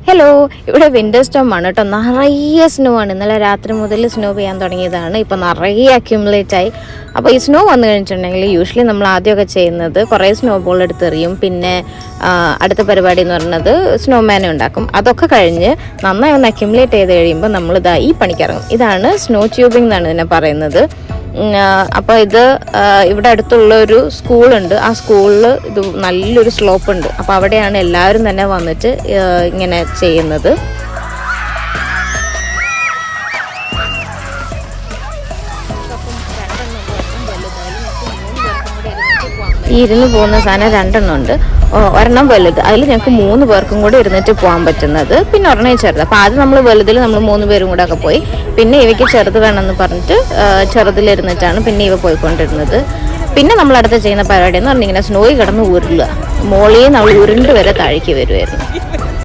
Hello, ഇവിടെ winter Storm ആണ് കേട്ടോ. നിറയെ സ്നോ ആണ്. ഇന്നലെ രാത്രി മുതൽ സ്നോ പെയ്യാൻ തുടങ്ങിയതാണ്. ഇപ്പോൾ നിറയെ അക്യുമുലേറ്റ് ആയി. അപ്പോൾ ഈ സ്നോ വന്നു കഴിഞ്ഞിട്ടുണ്ടെങ്കിൽ യൂഷ്വലി നമ്മൾ ആദ്യമൊക്കെ ചെയ്യുന്നത് കുറേ സ്നോ ബോൾ എടുത്തെറിയും. പിന്നെ അടുത്ത പരിപാടി എന്ന് പറയുന്നത് സ്നോമാനെ ഉണ്ടാക്കും. അതൊക്കെ കഴിഞ്ഞ് നന്നായി ഒന്ന് അക്യുമുലേറ്റ് ചെയ്ത് കഴിയുമ്പോൾ നമ്മളിതാ ഈ പണിക്കിറങ്ങും. ഇതാണ് സ്നോ ട്യൂബിംഗ് എന്നാണ് ഇതിനെ പറയുന്നത്. അപ്പോൾ ഇത് ഇവിടെ അടുത്തുള്ള ഒരു സ്കൂളുണ്ട്. ആ സ്കൂളിൽ ഇത് നല്ലൊരു സ്ലോപ്പ് ഉണ്ട്. അപ്പോൾ അവിടെയാണ് എല്ലാവരും തന്നെ വന്നിട്ട് ഇങ്ങനെ ചെയ്യുന്നത്. ഈ ഇരുന്ന് പോകുന്ന സാധനം രണ്ടെണ്ണം ഉണ്ട്. ഒരെണ്ണം വലുത്, അതിൽ ഞങ്ങൾക്ക് 3 പേർക്കും കൂടെ ഇരുന്നിട്ട് പോകാൻ പറ്റുന്നത്. പിന്നെ ഒരെണ്ണം ചെറുത്. അപ്പോൾ ആദ്യം നമ്മൾ വലുതിൽ നമ്മൾ 3 പേരും കൂടെ ഒക്കെ പോയി. പിന്നെ ഇവയ്ക്ക് ചെറുത് വേണമെന്ന് പറഞ്ഞിട്ട് ചെറുതിലിരുന്നിട്ടാണ് പിന്നെ ഇവ പോയിക്കൊണ്ടിരുന്നത്. പിന്നെ നമ്മളടുത്ത് ചെയ്യുന്ന പരിപാടി എന്ന് പറഞ്ഞാൽ ഇങ്ങനെ സ്നോയിൽ കിടന്ന് ഉരുളുക. മോളിൽ നമ്മൾ ഉരുണ്ട് വരെ താഴേക്ക് വരുമായിരുന്നു.